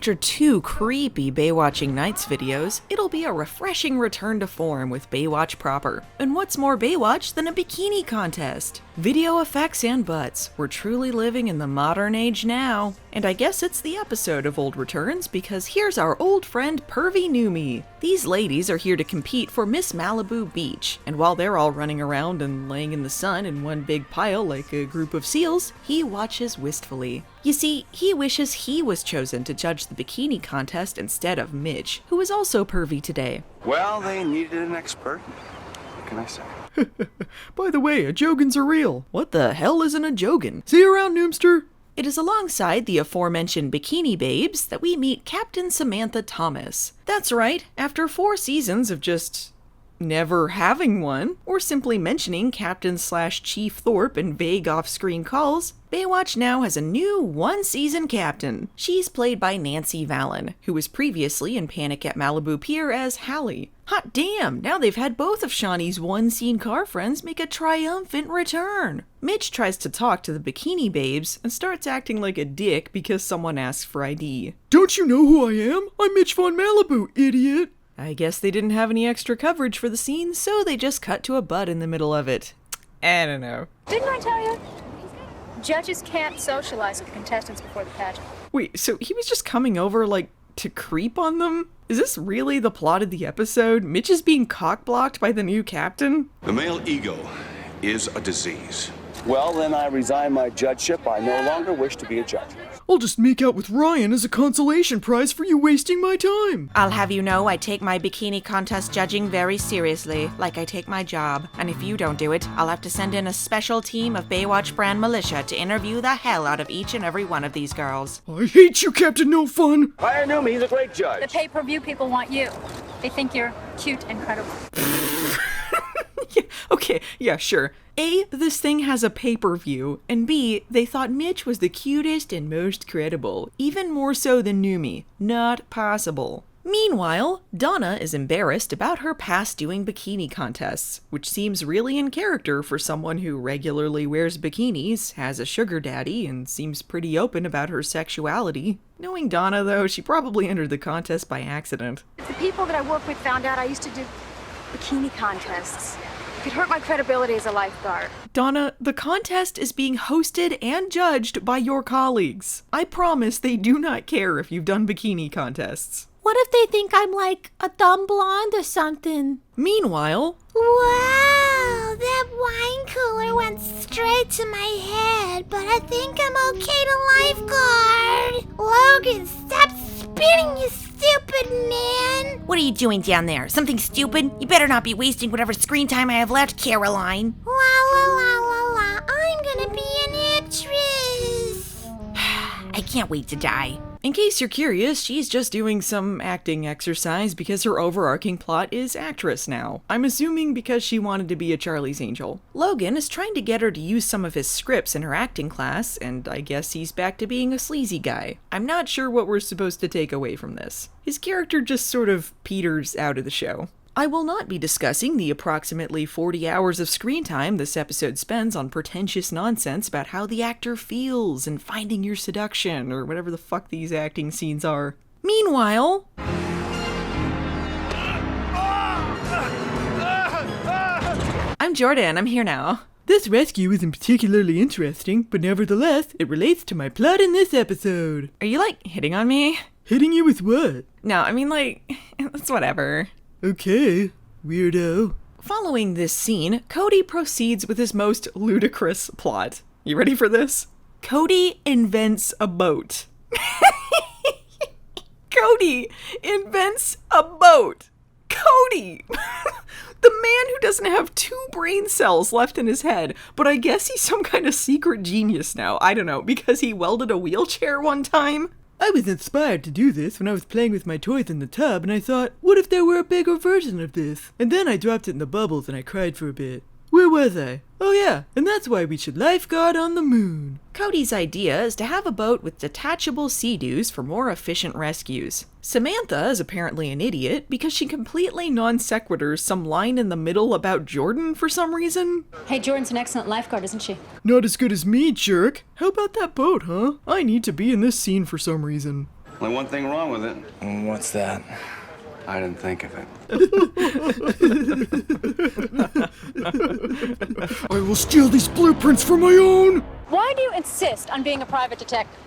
After 2 creepy Baywatching Nights videos, it'll be a refreshing return to form with Baywatch proper. And what's more Baywatch than a bikini contest? Video effects and butts. We're truly living in the modern age now. And I guess it's the episode of Old Returns because here's our old friend Pervy Newman. These ladies are here to compete for Miss Malibu Beach, and while they're all running around and laying in the sun in one big pile like a group of seals, he watches wistfully. You see, he wishes he was chosen to judge the bikini contest instead of Mitch, who is also pervy today. Well, they needed an expert. What can I say? By the way, a Jogans are real. What the hell isn't a Jogan? See you around, Noomster. It is alongside the aforementioned bikini babes that we meet Captain Samantha Thomas. That's right, after 4 seasons of just never having one, or simply mentioning Captain/Chief Thorpe in vague off-screen calls, Baywatch now has a new 1-season captain. She's played by Nancy Valen, who was previously in Panic at Malibu Pier as Hallie. Hot damn, now they've had both of Shawnee's one-scene car friends make a triumphant return. Mitch tries to talk to the bikini babes and starts acting like a dick because someone asks for ID. Don't you know who I am? I'm Mitch Von Malibu, idiot! I guess they didn't have any extra coverage for the scene, so they just cut to a butt in the middle of it. I don't know. Didn't I tell you? Judges can't socialize with contestants before the pageant. Wait, so he was just coming over, like, to creep on them? Is this really the plot of the episode? Mitch is being cock-blocked by the new captain? The male ego is a disease. Well, then I resign my judgeship. I no longer wish to be a judge. I'll just make out with Ryan as a consolation prize for you wasting my time. I'll have you know I take my bikini contest judging very seriously, like I take my job. And if you don't do it, I'll have to send in a special team of Baywatch brand militia to interview the hell out of each and every one of these girls. I hate you, Captain No Fun. Hire Newman, he's a great judge. The pay-per-view people want you. They think you're cute and credible. Yeah, okay, yeah, sure. A, this thing has a pay-per-view, and B, they thought Mitch was the cutest and most credible, even more so than Newman. Not possible. Meanwhile, Donna is embarrassed about her past doing bikini contests, which seems really in character for someone who regularly wears bikinis, has a sugar daddy, and seems pretty open about her sexuality. Knowing Donna, though, she probably entered the contest by accident. The people that I work with found out I used to do bikini contests. It could hurt my credibility as a lifeguard. Donna, the contest is being hosted and judged by your colleagues. I promise they do not care if you've done bikini contests. What if they think I'm like a dumb blonde or something? Meanwhile, Wow, that wine cooler went straight to my head, but I think I'm okay to lifeguard. Logan, stop spinning, you stupid man. What are you doing down there? Something stupid? You better not be wasting whatever screen time I have left, Caroline. La la la la la, I'm gonna be an actress. I can't wait to die. in case you're curious, she's just doing some acting exercise because her overarching plot is actress now. I'm assuming because she wanted to be a Charlie's Angel. Logan is trying to get her to use some of his scripts in her acting class, and I guess he's back to being a sleazy guy. I'm not sure what we're supposed to take away from this. His character just sort of peters out of the show. I will not be discussing the approximately 40 hours of screen time this episode spends on pretentious nonsense about how the actor feels and finding your seduction, or whatever the fuck these acting scenes are. Meanwhile... I'm Jordan, I'm here now. This rescue isn't particularly interesting, but nevertheless, it relates to my plot in this episode. Are you, like, hitting on me? Hitting you with what? No, I mean, like, it's whatever. Okay, weirdo. Following this scene, Cody proceeds with his most ludicrous plot. You ready for this? Cody invents a boat. Cody invents a boat. Cody! The man who doesn't have 2 brain cells left in his head, but I guess he's some kind of secret genius now. I don't know, because he welded a wheelchair one time? I was inspired to do this when I was playing with my toys in the tub, and I thought, what if there were a bigger version of this? And then I dropped it in the bubbles and I cried for a bit. Where was I? Oh yeah, and that's why we should lifeguard on the moon. Cody's idea is to have a boat with detachable sea-doos for more efficient rescues. Samantha is apparently an idiot because she completely non-sequiturs some line in the middle about Jordan for some reason. Hey, Jordan's an excellent lifeguard, isn't she? Not as good as me, jerk. How about that boat, huh? I need to be in this scene for some reason. Only one thing wrong with it. What's that? I didn't think of it. I will steal these blueprints for my own! Why do you insist on being a private detective?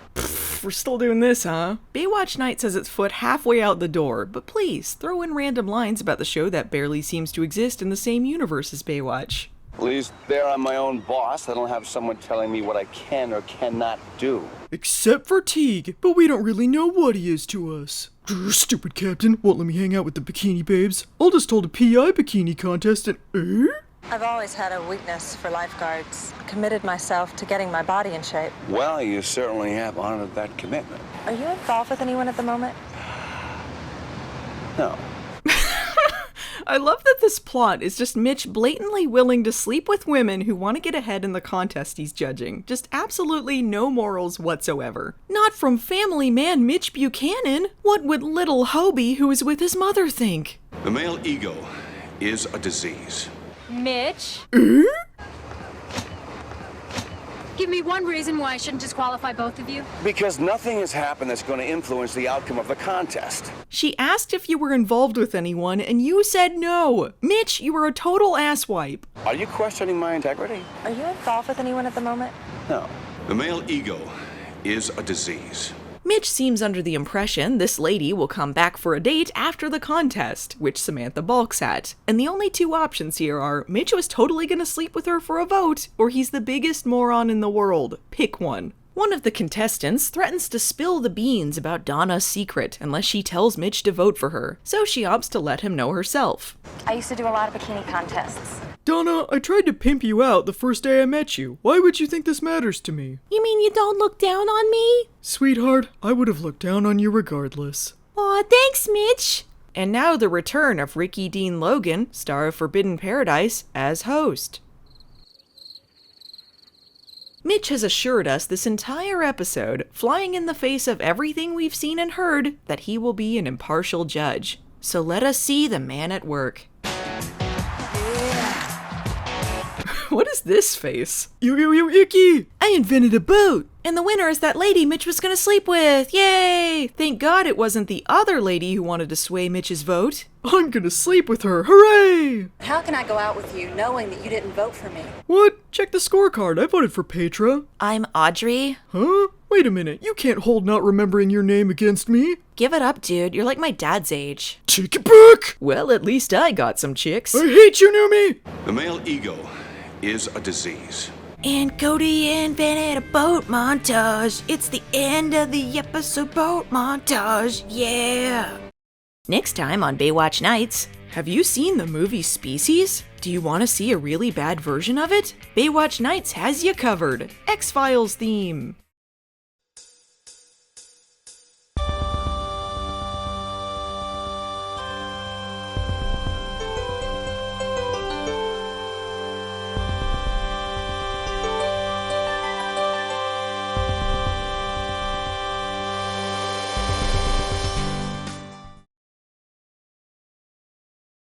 We're still doing this, huh? Baywatch Nights has its foot halfway out the door, but please, throw in random lines about the show that barely seems to exist in the same universe as Baywatch. At least there I'm my own boss. I don't have someone telling me what I can or cannot do. Except for Teague, but we don't really know what he is to us. Stupid captain won't let me hang out with the bikini babes. I'll just hold a PI bikini contest and I've always had a weakness for lifeguards. Committed myself to getting my body in shape. Well, you certainly have honored that commitment. Are you involved with anyone at the moment? No. I love that this plot is just Mitch blatantly willing to sleep with women who want to get ahead in the contest he's judging. Just absolutely no morals whatsoever. Not from family man Mitch Buchanan. What would little Hobie who is with his mother think? The male ego is a disease. Mitch? Give me one reason why I shouldn't disqualify both of you. Because nothing has happened that's going to influence the outcome of the contest. She asked if you were involved with anyone, and you said no. Mitch, you were a total asswipe. Are you questioning my integrity? Are you involved with anyone at the moment? No. The male ego is a disease. Mitch seems under the impression this lady will come back for a date after the contest, which Samantha balks at. And the only two options here are Mitch was totally gonna sleep with her for a vote, or he's the biggest moron in the world. Pick one. One of the contestants threatens to spill the beans about Donna's secret unless she tells Mitch to vote for her, so she opts to let him know herself. I used to do a lot of bikini contests. Donna, I tried to pimp you out the first day I met you. Why would you think this matters to me? You mean you don't look down on me? Sweetheart, I would have looked down on you regardless. Aw, thanks, Mitch. And now the return of Ricky Dean Logan, star of Forbidden Paradise, as host. Mitch has assured us this entire episode, flying in the face of everything we've seen and heard, that he will be an impartial judge. So let us see the man at work. What is this face? You icky! I invented a boat! And the winner is that lady Mitch was gonna sleep with! Yay! Thank God it wasn't the other lady who wanted to sway Mitch's vote. I'm gonna sleep with her, hooray! How can I go out with you knowing that you didn't vote for me? What? Check the scorecard, I voted for Petra. I'm Audrey. Huh? Wait a minute, you can't hold not remembering your name against me. Give it up, dude. You're like my dad's age. Take it back! Well, at least I got some chicks. I hate you, Newman! The male ego is a disease. And Cody invented a boat montage. It's the end of the episode boat montage. Yeah. Next time on Baywatch Nights, have you seen the movie Species? Do you want to see a really bad version of it? Baywatch Nights has you covered. X-Files theme.